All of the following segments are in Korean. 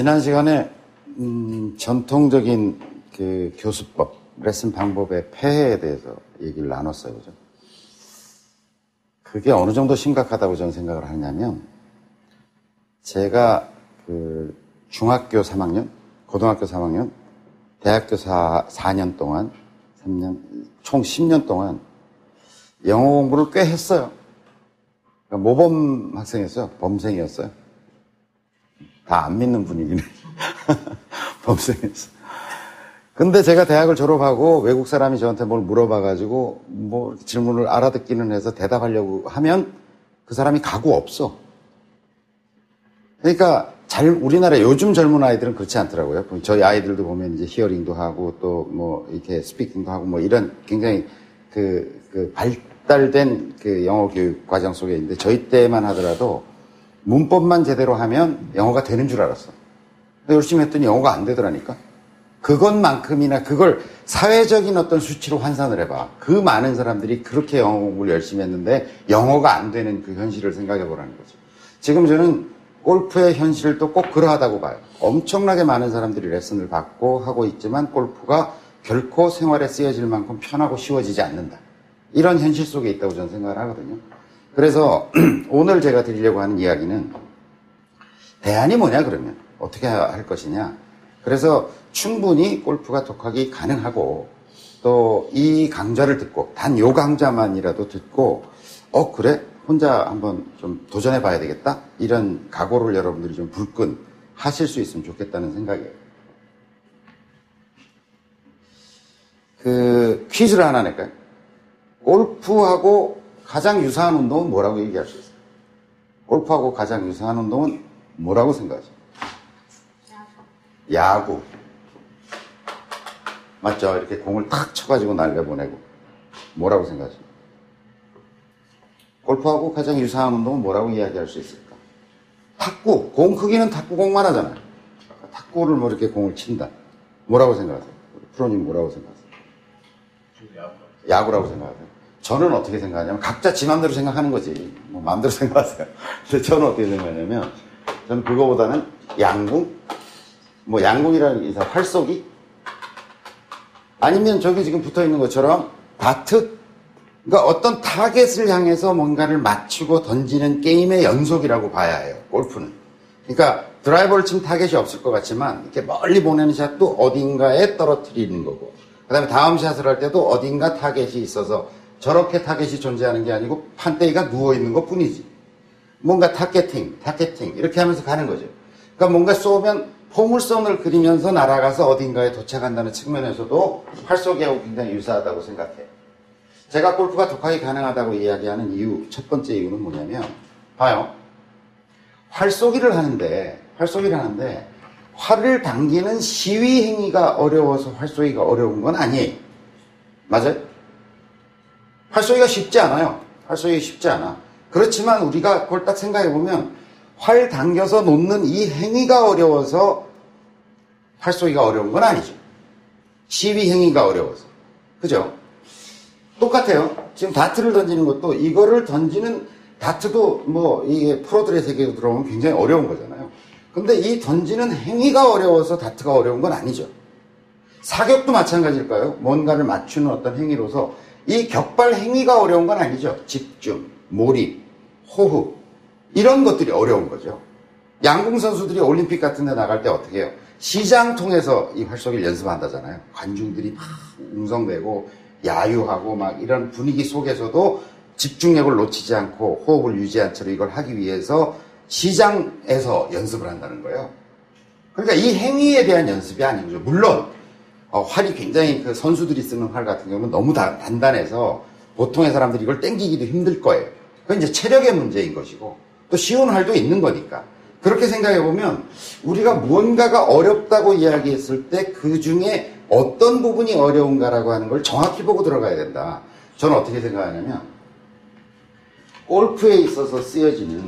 지난 시간에 전통적인 그 교수법, 레슨 방법의 폐해에 대해서 얘기를 나눴어요. 그죠? 그게 어느 정도 심각하다고 저는 생각을 하냐면, 제가 그 중학교 3학년, 고등학교 3학년, 대학교 4년 동안, 총 10년 동안 영어 공부를 꽤 했어요. 그러니까 모범 학생이었어요. 범생이었어요. 다 안 믿는 분위기네. 범생이었어요. 근데 제가 대학을 졸업하고 외국 사람이 저한테 뭘 물어봐가지고 뭐 질문을 알아듣기는 해서 대답하려고 하면 그 사람이 가고 없어. 그러니까 우리나라 요즘 젊은 아이들은 그렇지 않더라고요. 저희 아이들도 보면 이제 히어링도 하고 또 뭐 이렇게 스피킹도 하고 뭐 이런 굉장히 그 발달된 그 영어 교육 과정 속에 있는데, 저희 때만 하더라도 문법만 제대로 하면 영어가 되는 줄 알았어. 근데 열심히 했더니 영어가 안 되더라니까. 그것만큼이나 그걸 사회적인 어떤 수치로 환산을 해봐. 그 많은 사람들이 그렇게 영어 공부를 열심히 했는데 영어가 안 되는 그 현실을 생각해 보라는 거죠. 지금 저는 골프의 현실도 꼭 그러하다고 봐요. 엄청나게 많은 사람들이 레슨을 받고 하고 있지만 골프가 결코 생활에 쓰여질 만큼 편하고 쉬워지지 않는다. 이런 현실 속에 있다고 저는 생각을 하거든요. 그래서 오늘 제가 드리려고 하는 이야기는 대안이 뭐냐 그러면 어떻게 할 것이냐. 그래서 충분히 골프가 독학이 가능하고 또 이 강좌를 듣고 단 요 강좌만이라도 듣고 그래? 혼자 한번 좀 도전해 봐야 되겠다? 이런 각오를 여러분들이 좀 불끈 하실 수 있으면 좋겠다는 생각이에요. 그 퀴즈를 하나 낼까요? 골프하고 가장 유사한 운동은 뭐라고 얘기할 수 있어요? 골프하고 가장 유사한 운동은 뭐라고 생각하세요? 야구. 맞죠? 이렇게 공을 탁 쳐가지고 날려보내고. 뭐라고 생각하세요? 골프하고 가장 유사한 운동은 뭐라고 이야기할 수 있을까? 탁구. 공 크기는 탁구공만 하잖아요. 탁구를 뭐 이렇게 공을 친다. 뭐라고 생각하세요? 프로님 뭐라고 생각하세요? 야구라고 생각하세요? 저는 어떻게 생각하냐면 각자 지 맘대로 생각하는 거지. 뭐 맘대로 생각하세요. 근데 저는 어떻게 생각하냐면 저는 그거보다는 양궁? 뭐 양궁이라는 게 활쏘기? 아니면 저기 지금 붙어있는 것처럼 다트? 그러니까 어떤 타겟을 향해서 뭔가를 맞추고 던지는 게임의 연속이라고 봐야 해요. 골프는. 그러니까 드라이버를 치면 타겟이 없을 것 같지만 이렇게 멀리 보내는 샷도 어딘가에 떨어뜨리는 거고, 그 다음에 다음 샷을 할 때도 어딘가 타겟이 있어서 저렇게 타겟이 존재하는 게 아니고 판때기가 누워있는 것 뿐이지. 뭔가 타겟팅 이렇게 하면서 가는 거죠. 그러니까 뭔가 쏘면 포물선을 그리면서 날아가서 어딘가에 도착한다는 측면에서도 활쏘기하고 굉장히 유사하다고 생각해요. 제가 골프가 독학이 가능하다고 이야기하는 이유, 첫 번째 이유는 뭐냐면, 봐요. 활쏘기를 하는데 활을 당기는 시위 행위가 어려워서 활쏘기가 어려운 건 아니에요. 맞아요? 활쏘기가 쉽지 않아요. 활쏘기가 쉽지 않아. 그렇지만 우리가 그걸 딱 생각해보면 활 당겨서 놓는 이 행위가 어려워서 활쏘기가 어려운 건 아니죠. 시위 행위가 어려워서. 그죠? 똑같아요. 지금 다트를 던지는 것도 이거를 던지는 다트도 뭐 이게 프로들의 세계로 들어오면 굉장히 어려운 거잖아요. 근데 이 던지는 행위가 어려워서 다트가 어려운 건 아니죠. 사격도 마찬가지일까요? 뭔가를 맞추는 어떤 행위로서 이 격발 행위가 어려운 건 아니죠. 집중, 몰입, 호흡 이런 것들이 어려운 거죠. 양궁 선수들이 올림픽 같은 데 나갈 때 어떻게 해요? 시장 통해서 이 활쏘기를 연습한다잖아요. 관중들이 막 웅성대고 야유하고 막 이런 분위기 속에서도 집중력을 놓치지 않고 호흡을 유지한 채로 이걸 하기 위해서 시장에서 연습을 한다는 거예요. 그러니까 이 행위에 대한 연습이 아닌 거죠. 물론 활이 굉장히 그 선수들이 쓰는 활 같은 경우는 너무 단단해서 보통의 사람들이 이걸 당기기도 힘들 거예요. 그건 이제 체력의 문제인 것이고 또 쉬운 활도 있는 거니까. 그렇게 생각해보면 우리가 무언가가 어렵다고 이야기했을 때 그 중에 어떤 부분이 어려운가라고 하는 걸 정확히 보고 들어가야 된다. 저는 어떻게 생각하냐면 골프에 있어서 쓰여지는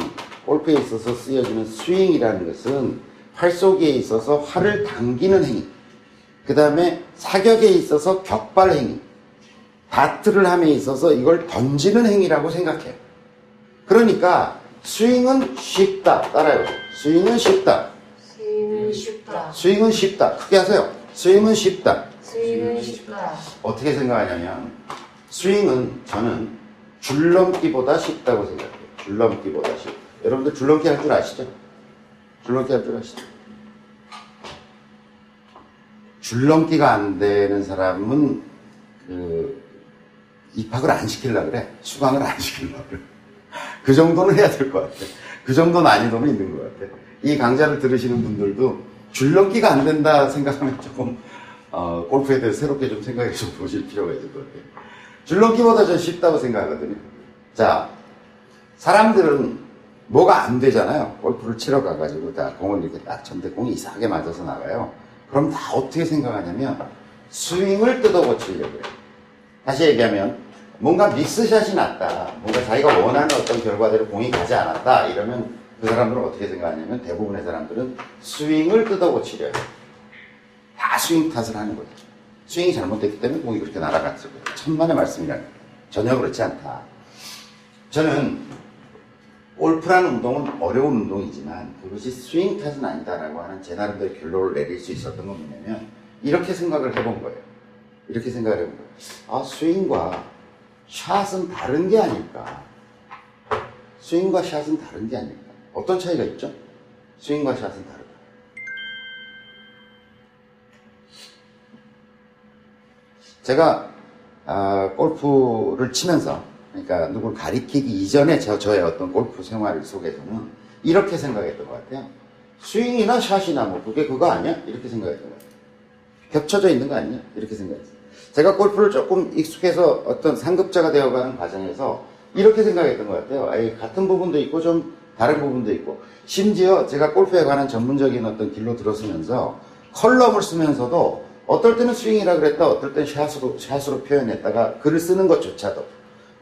스윙이라는 것은 활쏘기에 있어서 활을 당기는 행위, 그 다음에 사격에 있어서 격발 행위, 다트를 함에 있어서 이걸 던지는 행위라고 생각해요. 그러니까 스윙은 쉽다. 따라해보세요. 스윙은 쉽다. 스윙은 쉽다. 스윙은 쉽다. 크게 하세요. 스윙은 쉽다. 스윙은 쉽다. 어떻게 생각하냐면 스윙은 저는 줄넘기보다 쉽다고 생각해요. 줄넘기보다 쉽다. 여러분들 줄넘기 할 줄 아시죠? 줄넘기 할 줄 아시죠? 줄넘기가 안 되는 사람은 입학을 안 시키려고 그래. 수강을 안 시키려고 그래. 그 정도는 해야 될 것 같아. 그 정도 난이도는 있는 것 같아. 이 강좌를 들으시는 분들도 줄넘기가 안 된다 생각하면 조금 골프에 대해서 새롭게 좀 생각해 좀 보실 필요가 있을 것 같아요. 줄넘기보다 전 쉽다고 생각하거든요. 자, 사람들은 뭐가 안 되잖아요. 골프를 치러 가가지고 다 공을 이렇게 딱 쳤는데 공이 이상하게 맞아서 나가요. 그럼 다 어떻게 생각하냐면 스윙을 뜯어고치려고 해요. 다시 얘기하면 뭔가 미스샷이 났다. 뭔가 자기가 원하는 어떤 결과대로 공이 가지 않았다. 이러면 그 사람들은 어떻게 생각하냐면 대부분의 사람들은 스윙을 뜯어고치려 해요. 다 스윙 탓을 하는 거죠. 스윙이 잘못됐기 때문에 공이 그렇게 날아갔을 거예요. 천만의 말씀이라는 거예요. 전혀 그렇지 않다. 저는 골프라는 운동은 어려운 운동이지만 그것이 스윙 탓은 아니다라고 하는 제 나름대로 결론을 내릴 수 있었던 건 뭐냐면 이렇게 생각을 해본 거예요. 이렇게 생각을 해본 거예요. 아, 스윙과 샷은 다른 게 아닐까. 스윙과 샷은 다른 게 아닐까. 어떤 차이가 있죠? 스윙과 샷은 다르다. 제가 골프를 치면서 그러니까 누굴 가리키기 이전에 저의 어떤 골프 생활 속에서는 이렇게 생각했던 것 같아요. 스윙이나 샷이나 뭐 그게 그거 아니야? 이렇게 생각했던 것 같아요. 겹쳐져 있는 거 아니야? 이렇게 생각했어요. 제가 골프를 조금 익숙해서 어떤 상급자가 되어가는 과정에서 이렇게 생각했던 것 같아요. 아예 같은 부분도 있고 좀 다른 부분도 있고 심지어 제가 골프에 관한 전문적인 어떤 길로 들어서면서 컬럼을 쓰면서도 어떨 때는 스윙이라 그랬다 어떨 때는 샷으로 표현했다가 글을 쓰는 것조차도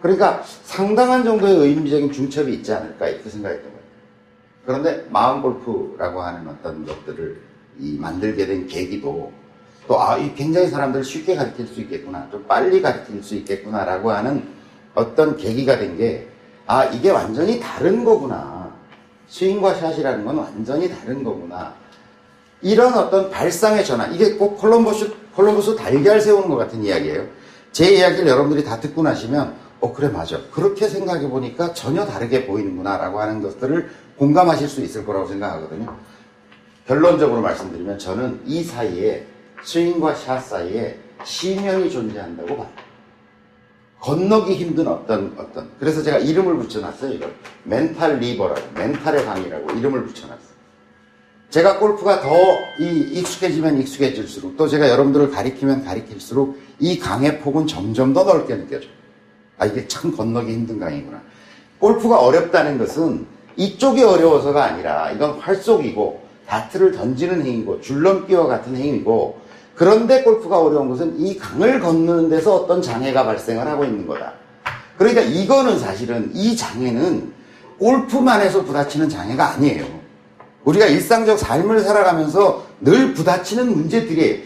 그러니까 상당한 정도의 의미적인 중첩이 있지 않을까 이렇게 생각했던 거예요. 그런데 마음 골프라고 하는 어떤 것들을 만들게 된 계기도 또 이 굉장히 사람들을 쉽게 가르칠 수 있겠구나 좀 빨리 가르칠 수 있겠구나라고 하는 어떤 계기가 된 게 이게 완전히 다른 거구나. 스윙과 샷이라는 건 완전히 다른 거구나. 이런 어떤 발상의 전환 이게 꼭 콜럼버스 달걀 세우는 것 같은 이야기예요. 제 이야기를 여러분들이 다 듣고 나시면 그래 맞아. 그렇게 생각해 보니까 전혀 다르게 보이는구나 라고 하는 것들을 공감하실 수 있을 거라고 생각하거든요. 결론적으로 말씀드리면 저는 이 사이에 스윙과 샷 사이에 시면이 존재한다고 봐요. 건너기 힘든 어떤 그래서 제가 이름을 붙여놨어요. 이걸 멘탈 리버라고 멘탈의 강이라고 이름을 붙여놨어요. 제가 골프가 더 익숙해지면 익숙해질수록 또 제가 여러분들을 가리키면 가리킬수록 이 강의 폭은 점점 더 넓게 느껴져요. 이게 참 건너기 힘든 강이구나. 골프가 어렵다는 것은 이쪽이 어려워서가 아니라 이건 활속이고 다트를 던지는 행위고 줄넘기와 같은 행위고 그런데 골프가 어려운 것은 이 강을 건너는 데서 어떤 장애가 발생을 하고 있는 거다. 그러니까 이거는 사실은 이 장애는 골프만 해서 부딪히는 장애가 아니에요. 우리가 일상적 삶을 살아가면서 늘 부딪히는 문제들이에요.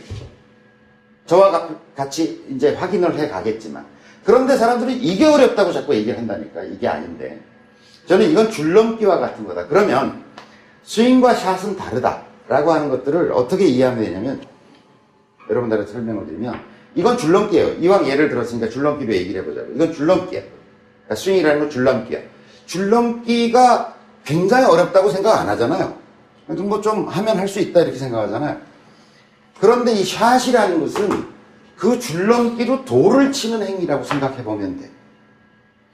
저와 같이 이제 확인을 해 가겠지만 그런데 사람들이 이게 어렵다고 자꾸 얘기를 한다니까. 이게 아닌데. 저는 이건 줄넘기와 같은 거다. 그러면 스윙과 샷은 다르다라고 하는 것들을 어떻게 이해하면 되냐면 여러분들한테 설명을 드리면 이건 줄넘기예요. 이왕 예를 들었으니까 줄넘기로 얘기를 해보자고. 이건 줄넘기야. 그러니까 스윙이라는 건 줄넘기야. 줄넘기가 굉장히 어렵다고 생각 안 하잖아요. 뭐 좀 하면 할 수 있다 이렇게 생각하잖아요. 그런데 이 샷이라는 것은 그 줄넘기로 돌을 치는 행위라고 생각해보면 돼.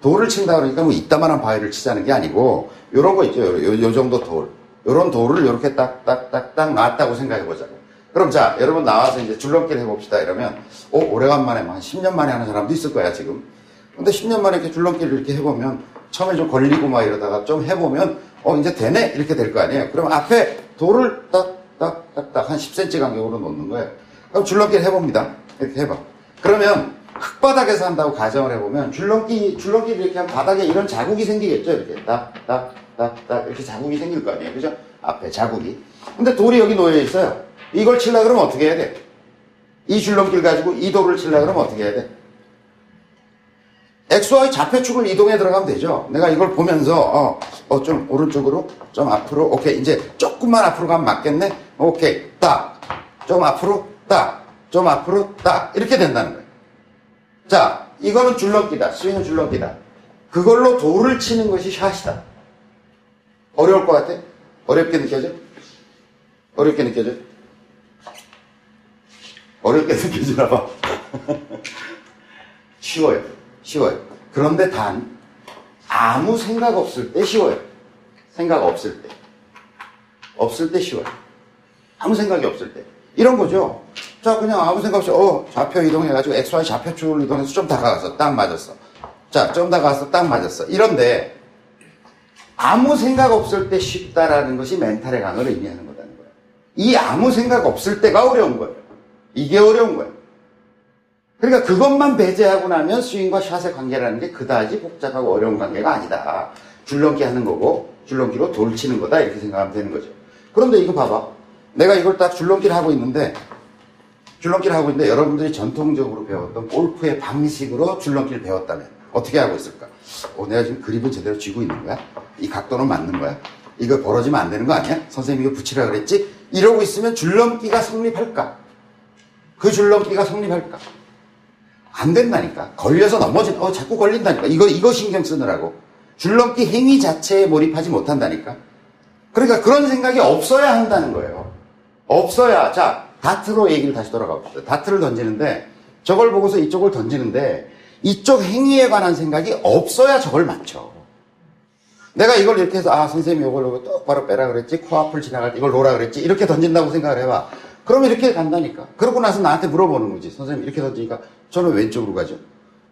돌을 친다 그러니까 뭐 이따만한 바위를 치자는 게 아니고 요런 거 있죠. 요 정도 돌. 요런 돌을 이렇게 딱딱딱딱 놨다고 생각해보자고. 그럼 자, 여러분 나와서 이제 줄넘기를 해봅시다. 이러면 오래간만에 한 10년 만에 하는 사람도 있을 거야 지금. 근데 10년 만에 이렇게 줄넘기를 이렇게 해보면 처음에 좀 걸리고 막 이러다가 좀 해보면 이제 되네? 이렇게 될 거 아니에요. 그럼 앞에 돌을 딱딱딱딱 한 10cm 간격으로 놓는 거예요. 그럼 줄넘기를 해봅니다. 이렇게 해봐. 그러면 흙바닥에서 한다고 가정을 해보면 줄넘기를 이렇게 하면 바닥에 이런 자국이 생기겠죠. 이렇게 딱딱딱딱 이렇게 자국이 생길 거 아니에요. 그죠? 앞에 자국이. 근데 돌이 여기 놓여 있어요. 이걸 치려고 그러면 어떻게 해야 돼? 이 줄넘기를 가지고 이 돌을 치려고 그러면 어떻게 해야 돼? XY 좌표축을 이동해 들어가면 되죠. 내가 이걸 보면서, 좀 오른쪽으로, 좀 앞으로, 오케이. 이제 조금만 앞으로 가면 맞겠네? 오케이. 딱. 좀 앞으로, 딱. 좀 앞으로, 딱. 이렇게 된다는 거예요. 자, 이거는 줄넘기다. 스윙은 줄넘기다. 그걸로 도를 치는 것이 샷이다. 어려울 것 같아? 어렵게 느껴져? 어렵게 느껴져? 어렵게 느껴지나 봐. 쉬워요. 쉬워요. 그런데 단 아무 생각 없을 때 쉬워요. 생각 없을 때. 없을 때 쉬워요. 아무 생각이 없을 때. 이런 거죠. 자, 그냥 아무 생각 없이 좌표 이동해가지고 XY 좌표축을 이동해서 좀 다가가서 딱 맞았어. 자, 좀 다가가서 딱 맞았어. 이런데 아무 생각 없을 때 쉽다라는 것이 멘탈의 강을 의미하는 거라는 거예요. 이 아무 생각 없을 때가 어려운 거예요. 이게 어려운 거예요. 그러니까 그것만 배제하고 나면 스윙과 샷의 관계라는 게 그다지 복잡하고 어려운 관계가 아니다. 줄넘기 하는 거고 줄넘기로 돌 치는 거다 이렇게 생각하면 되는 거죠. 그런데 이거 봐봐. 내가 이걸 딱 줄넘기를 하고 있는데 여러분들이 전통적으로 배웠던 골프의 방식으로 줄넘기를 배웠다면 어떻게 하고 있을까? 내가 지금 그립은 제대로 쥐고 있는 거야? 이 각도는 맞는 거야? 이거 벌어지면 안 되는 거 아니야? 선생님이 이거 붙이라 그랬지? 이러고 있으면 줄넘기가 성립할까? 그 줄넘기가 성립할까? 안 된다니까. 걸려서 자꾸 걸린다니까. 이거 신경 쓰느라고. 줄넘기 행위 자체에 몰입하지 못한다니까. 그러니까 그런 생각이 없어야 한다는 거예요. 없어야. 자, 다트로 얘기를 다시 돌아가봅시다. 다트를 던지는데, 저걸 보고서 이쪽을 던지는데, 이쪽 행위에 관한 생각이 없어야 저걸 맞춰. 내가 이걸 이렇게 해서, 선생님이 이걸 똑바로 빼라 그랬지, 코앞을 지나갈 때 이걸 놓으라 그랬지, 이렇게 던진다고 생각을 해봐. 그럼 이렇게 간다니까. 그러고 나서 나한테 물어보는 거지. 선생님 이렇게 던지니까 저는 왼쪽으로 가죠.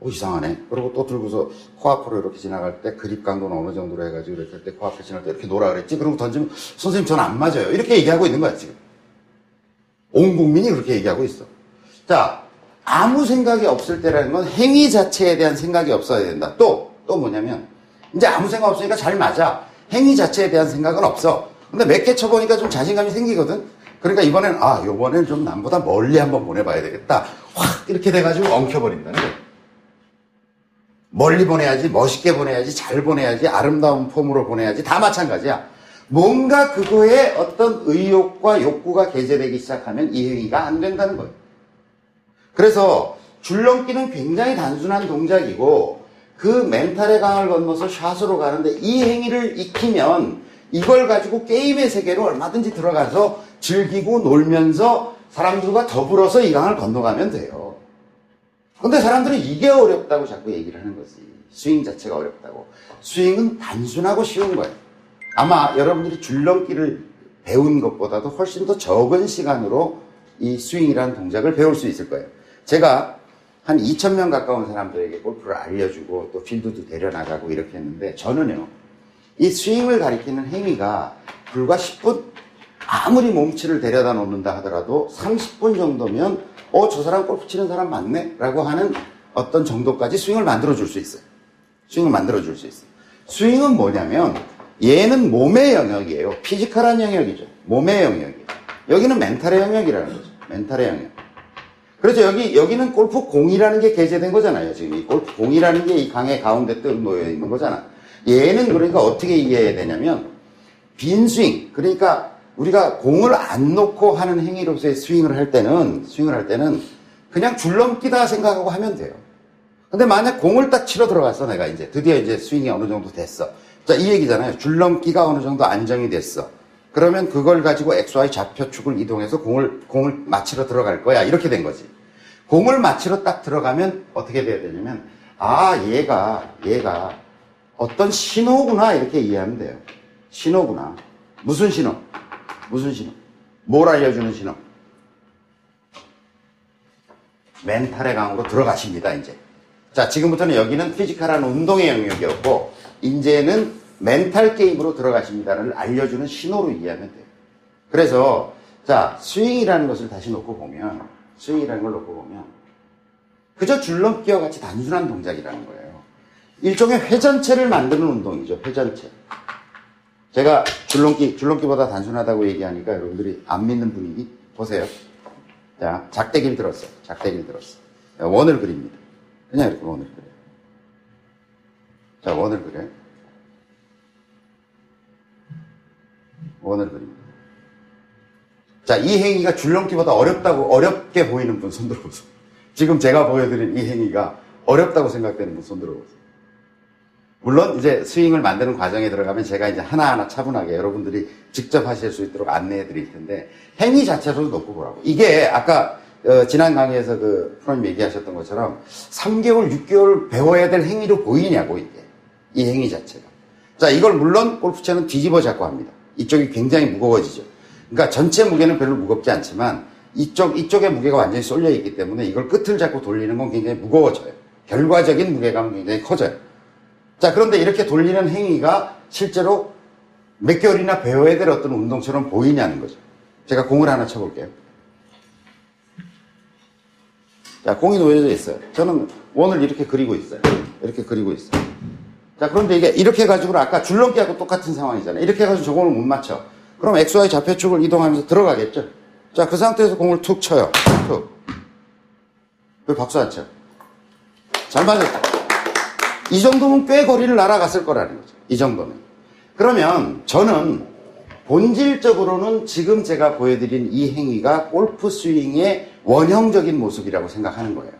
이상하네. 그리고 또 들고서 코앞으로 이렇게 지나갈 때 그립 강도는 어느 정도로 해가지고 이렇게 할 때 코앞을 지나갈 때 이렇게 놓으라 그랬지. 그러고 던지면 선생님 저는 안 맞아요. 이렇게 얘기하고 있는 거야 지금. 온 국민이 그렇게 얘기하고 있어. 자, 아무 생각이 없을 때라는 건 행위 자체에 대한 생각이 없어야 된다. 또 뭐냐면 이제 아무 생각 없으니까 잘 맞아. 행위 자체에 대한 생각은 없어. 근데 몇 개 쳐보니까 좀 자신감이 생기거든. 그러니까 요번엔 좀 남보다 멀리 한번 보내봐야 되겠다. 확 이렇게 돼가지고 엉켜버린다는 거예요. 멀리 보내야지, 멋있게 보내야지, 잘 보내야지, 아름다운 폼으로 보내야지, 다 마찬가지야. 뭔가 그거에 어떤 의욕과 욕구가 개재되기 시작하면 이 행위가 안 된다는 거예요. 그래서 줄넘기는 굉장히 단순한 동작이고 그 멘탈의 강을 건너서 샷으로 가는데 이 행위를 익히면 이걸 가지고 게임의 세계로 얼마든지 들어가서 즐기고 놀면서 사람들과 더불어서 이 강을 건너가면 돼요. 근데 사람들은 이게 어렵다고 자꾸 얘기를 하는 거지. 스윙 자체가 어렵다고. 스윙은 단순하고 쉬운 거예요. 아마 여러분들이 줄넘기를 배운 것보다도 훨씬 더 적은 시간으로 이 스윙이라는 동작을 배울 수 있을 거예요. 제가 한 2,000명 가까운 사람들에게 골프를 알려주고 또 필드도 데려나가고 이렇게 했는데 저는요. 이 스윙을 가리키는 행위가 불과 10분? 아무리 몸치를 데려다 놓는다 하더라도 30분 정도면 저 사람 골프 치는 사람 맞네? 라고 하는 어떤 정도까지 스윙을 만들어줄 수 있어요. 스윙을 만들어줄 수 있어요. 스윙은 뭐냐면 얘는 몸의 영역이에요. 피지컬한 영역이죠. 몸의 영역이에요. 여기는 멘탈의 영역이라는 거죠. 멘탈의 영역. 그래서 여기는 골프 공이라는 게 게재된 거잖아요. 지금 이 골프 공이라는 게 이 강의 가운데 뜩 놓여 있는 거잖아. 얘는 그러니까 어떻게 이해해야 되냐면 빈 스윙. 그러니까 우리가 공을 안 놓고 하는 행위로서의 스윙을 할 때는 그냥 줄넘기다 생각하고 하면 돼요. 근데 만약 공을 딱 치러 들어갔어, 내가 드디어 이제 스윙이 어느 정도 됐어. 자, 이 얘기잖아요. 줄넘기가 어느 정도 안정이 됐어. 그러면 그걸 가지고 XY 좌표축을 이동해서 공을 맞추러 들어갈 거야. 이렇게 된 거지. 공을 맞추러 딱 들어가면 어떻게 돼야 되냐면, 얘가 어떤 신호구나. 이렇게 이해하면 돼요. 신호구나. 무슨 신호? 뭘 알려주는 신호? 멘탈의 강으로 들어가십니다, 이제. 자, 지금부터는 여기는 피지컬한 운동의 영역이었고, 이제는 멘탈 게임으로 들어가십니다를 알려주는 신호로 이해하면 돼요. 그래서, 자, 스윙이라는 것을 다시 놓고 보면, 그저 줄넘기와 같이 단순한 동작이라는 거예요. 일종의 회전체를 만드는 운동이죠, 회전체. 제가 줄넘기보다 단순하다고 얘기하니까 여러분들이 안 믿는 분위기 보세요. 자, 작대기를 들었어. 원을 그립니다. 그냥 이렇게 원을 그려요. 자, 원을 그려요. 원을 그립니다. 자, 이 행위가 줄넘기보다 어렵게 보이는 분 손 들어보세요. 지금 제가 보여드린 이 행위가 어렵다고 생각되는 분 손 들어보세요. 물론 이제 스윙을 만드는 과정에 들어가면 제가 이제 하나하나 차분하게 여러분들이 직접 하실 수 있도록 안내해 드릴 텐데, 행위 자체로도 놓고 보라고. 이게 아까 지난 강의에서 그 프로님 얘기하셨던 것처럼 3개월, 6개월 배워야 될 행위로 보이냐고, 이게. 이 행위 자체가. 자, 이걸 물론 골프채는 뒤집어 잡고 합니다. 이쪽이 굉장히 무거워지죠. 그러니까 전체 무게는 별로 무겁지 않지만 이쪽의 무게가 완전히 쏠려 있기 때문에 이걸 끝을 잡고 돌리는 건 굉장히 무거워져요. 결과적인 무게감은 굉장히 커져요. 자, 그런데 이렇게 돌리는 행위가 실제로 몇 개월이나 배워야 될 어떤 운동처럼 보이냐는 거죠. 제가 공을 하나 쳐볼게요. 자, 공이 놓여져 있어요. 저는 원을 이렇게 그리고 있어요. 이렇게 그리고 있어요. 자, 그런데 이게 이렇게 해가지고 아까 줄넘기하고 똑같은 상황이잖아요. 이렇게 해가지고 저 공을 못 맞춰. 그럼 XY 좌표축을 이동하면서 들어가겠죠. 자, 그 상태에서 공을 툭 쳐요. 툭. 왜 박수 안 쳐? 잘 맞았다. 이 정도면 꽤 거리를 날아갔을 거라는 거죠. 이 정도는. 그러면 저는 본질적으로는 지금 제가 보여드린 이 행위가 골프 스윙의 원형적인 모습이라고 생각하는 거예요.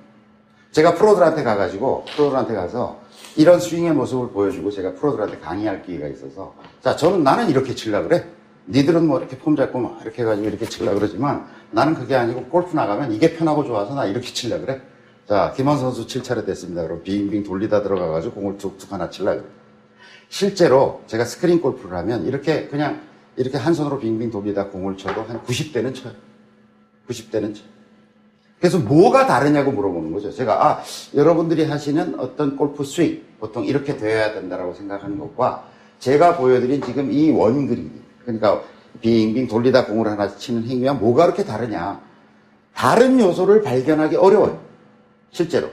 제가 프로들한테 가서 이런 스윙의 모습을 보여주고 제가 프로들한테 강의할 기회가 있어서, 자, 나는 이렇게 치려고 그래. 니들은 뭐 이렇게 폼 잡고 막 이렇게 해가지고 이렇게 치려고 그러지만 나는 그게 아니고 골프 나가면 이게 편하고 좋아서 나 이렇게 치려고 그래. 자, 김원 선수 7차례 됐습니다. 그럼 빙빙 돌리다 들어가가지고 공을 툭툭 하나 치려고 그래. 실제로 제가 스크린 골프를 하면 이렇게 그냥 이렇게 한 손으로 빙빙 돌리다 공을 쳐도 한 90대는 쳐요. 90대는 쳐요. 그래서 뭐가 다르냐고 물어보는 거죠. 제가, 여러분들이 하시는 어떤 골프 스윙, 보통 이렇게 되어야 된다라고 생각하는 것과 제가 보여드린 지금 이 원 그리기, 그러니까 빙빙 돌리다 공을 하나 치는 행위와 뭐가 그렇게 다르냐. 다른 요소를 발견하기 어려워요. 실제로.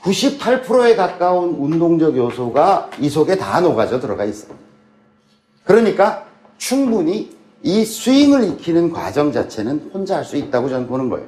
98%에 가까운 운동적 요소가 이 속에 다 녹아져 들어가 있어요. 그러니까 충분히 이 스윙을 익히는 과정 자체는 혼자 할 수 있다고 저는 보는 거예요.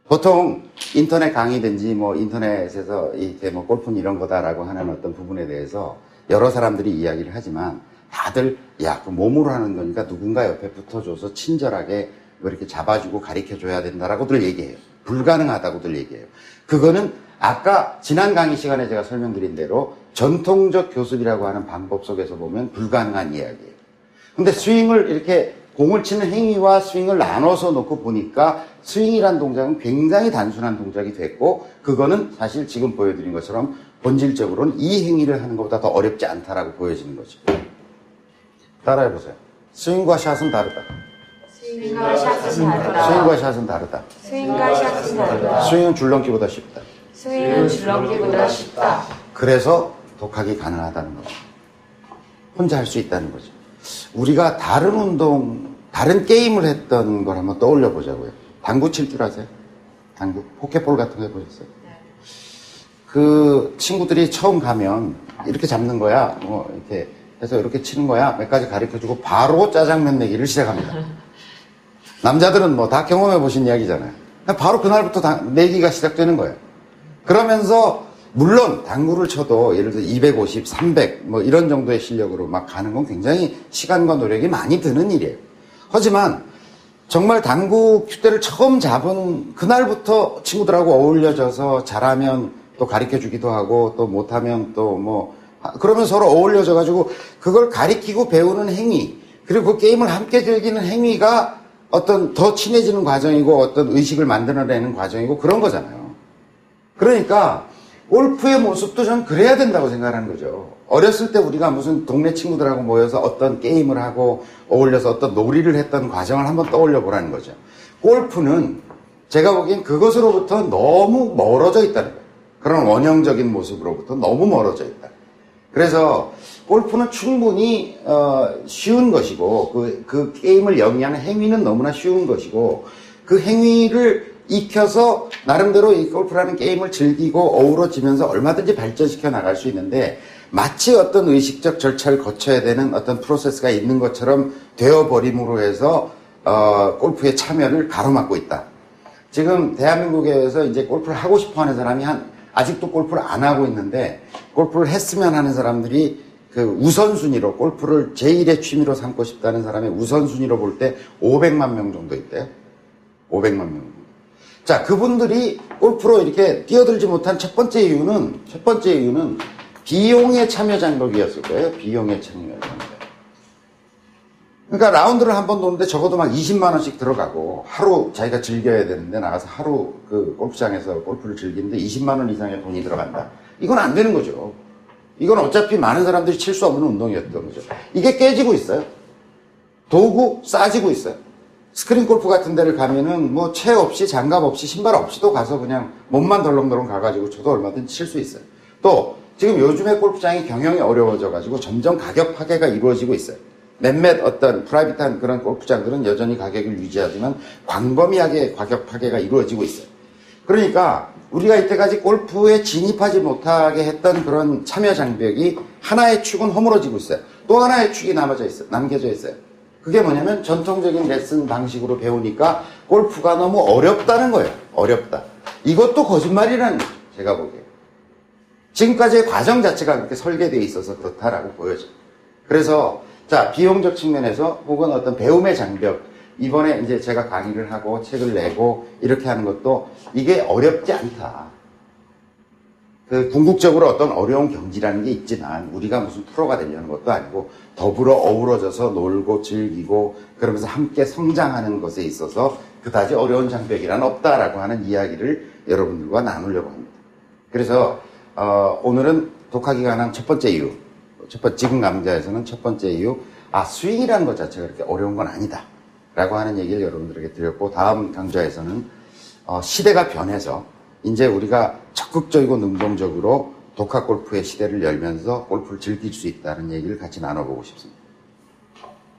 보통 인터넷 강의든지 뭐 인터넷에서 이게 뭐 골프는 이런 거다라고 하는 어떤 부분에 대해서 여러 사람들이 이야기를 하지만 다들 그 몸으로 하는 거니까 누군가 옆에 붙어줘서 친절하게 뭐 이렇게 잡아주고 가르쳐줘야 된다라고들 얘기해요. 불가능하다고들 얘기해요. 그거는 아까 지난 강의 시간에 제가 설명드린 대로 전통적 교습이라고 하는 방법 속에서 보면 불가능한 이야기예요. 근데 스윙을 이렇게 공을 치는 행위와 스윙을 나눠서 놓고 보니까 스윙이란 동작은 굉장히 단순한 동작이 됐고, 그거는 사실 지금 보여드린 것처럼 본질적으로는 이 행위를 하는 것보다 더 어렵지 않다라고 보여지는 거죠. 따라해보세요. 스윙과 샷은 다르다. 스윙과 샷은 다르다. 스윙과 샷은 다르다. 스윙과 샷은 다르다. 스윙은 줄넘기보다 쉽다. 스윙은 줄넘기보다 쉽다. 그래서 독학이 가능하다는 거죠. 혼자 할 수 있다는 거죠. 우리가 다른 운동, 다른 게임을 했던 걸 한번 떠올려 보자고요. 당구 칠 줄 아세요? 당구? 포켓볼 같은 거 해보셨어요? 네. 그 친구들이 처음 가면 이렇게 잡는 거야. 뭐 이렇게 해서 이렇게 치는 거야. 몇 가지 가르쳐주고 바로 짜장면 내기를 시작합니다. 남자들은 뭐 다 경험해 보신 이야기잖아요. 바로 그날부터 내기가 시작되는 거예요. 그러면서 물론 당구를 쳐도 예를 들어 250, 300 뭐 이런 정도의 실력으로 막 가는 건 굉장히 시간과 노력이 많이 드는 일이에요. 하지만 정말 당구 큐대를 처음 잡은 그날부터 친구들하고 어울려져서 잘하면 또 가르쳐주기도 하고 또 못하면 또 뭐 그러면 서로 어울려져 가지고 그걸 가리키고 배우는 행위, 그리고 그 게임을 함께 즐기는 행위가 어떤 더 친해지는 과정이고 어떤 의식을 만들어내는 과정이고 그런 거잖아요. 그러니까 골프의 모습도 전 그래야 된다고 생각하는 거죠. 어렸을 때 우리가 무슨 동네 친구들하고 모여서 어떤 게임을 하고 어울려서 어떤 놀이를 했던 과정을 한번 떠올려 보라는 거죠. 골프는 제가 보기엔 그것으로부터 너무 멀어져 있다는 거예요. 그런 원형적인 모습으로부터 너무 멀어져 있다. 그래서 골프는 충분히 쉬운 것이고 그 게임을 영위하는 행위는 너무나 쉬운 것이고 그 행위를 익혀서 나름대로 이 골프라는 게임을 즐기고 어우러지면서 얼마든지 발전시켜 나갈 수 있는데 마치 어떤 의식적 절차를 거쳐야 되는 어떤 프로세스가 있는 것처럼 되어버림으로 해서 골프의 참여를 가로막고 있다. 지금 대한민국에서 이제 골프를 하고 싶어 하는 사람이 아직도 골프를 안 하고 있는데 골프를 했으면 하는 사람들이 그 우선순위로 골프를 제1의 취미로 삼고 싶다는 사람의 우선순위로 볼 때 500만 명 정도 있대요. 500만 명. 자, 그분들이 골프로 이렇게 뛰어들지 못한 첫 번째 이유는 비용의 참여 장벽이었을 거예요. 비용의 참여 장벽. 그러니까 라운드를 한 번 도는데 적어도 막 20만 원씩 들어가고 하루 자기가 즐겨야 되는데 나가서 하루 그 골프장에서 골프를 즐기는데 20만 원 이상의 돈이 들어간다. 이건 안 되는 거죠. 이건 어차피 많은 사람들이 칠 수 없는 운동이었던 거죠. 이게 깨지고 있어요. 도구 싸지고 있어요. 스크린 골프 같은 데를 가면은 뭐 채 없이 장갑 없이 신발 없이도 가서 그냥 몸만 덜렁덜렁 가가지고 저도 얼마든지 칠 수 있어요. 또 지금 요즘에 골프장이 경영이 어려워져 가지고 점점 가격 파괴가 이루어지고 있어요. 몇몇 어떤 프라이빗한 그런 골프장들은 여전히 가격을 유지하지만 광범위하게 가격 파괴가 이루어지고 있어요. 그러니까 우리가 이때까지 골프에 진입하지 못하게 했던 그런 참여 장벽이 하나의 축은 허물어지고 있어요. 또 하나의 축이 남겨져 있어요. 그게 뭐냐면 전통적인 레슨 방식으로 배우니까 골프가 너무 어렵다는 거예요. 어렵다. 이것도 거짓말이라는 거죠. 제가 보기에. 지금까지의 과정 자체가 그렇게 설계되어 있어서 그렇다라고 보여져요. 그래서 자, 비용적 측면에서 혹은 어떤 배움의 장벽, 이번에 이제 제가 강의를 하고 책을 내고 이렇게 하는 것도 이게 어렵지 않다. 그 궁극적으로 어떤 어려운 경지라는 게 있지만 우리가 무슨 프로가 되려는 것도 아니고 더불어 어우러져서 놀고 즐기고 그러면서 함께 성장하는 것에 있어서 그다지 어려운 장벽이란 없다라고 하는 이야기를 여러분들과 나누려고 합니다. 그래서 오늘은 독학이가 관한 첫 번째 이유, 지금 강좌에서는 첫 번째 이유, 스윙이라는 것 자체가 그렇게 어려운 건 아니다 라고 하는 얘기를 여러분들에게 드렸고, 다음 강좌에서는 시대가 변해서 이제 우리가 적극적이고 능동적으로 독학 골프의 시대를 열면서 골프를 즐길 수 있다는 얘기를 같이 나눠보고 싶습니다.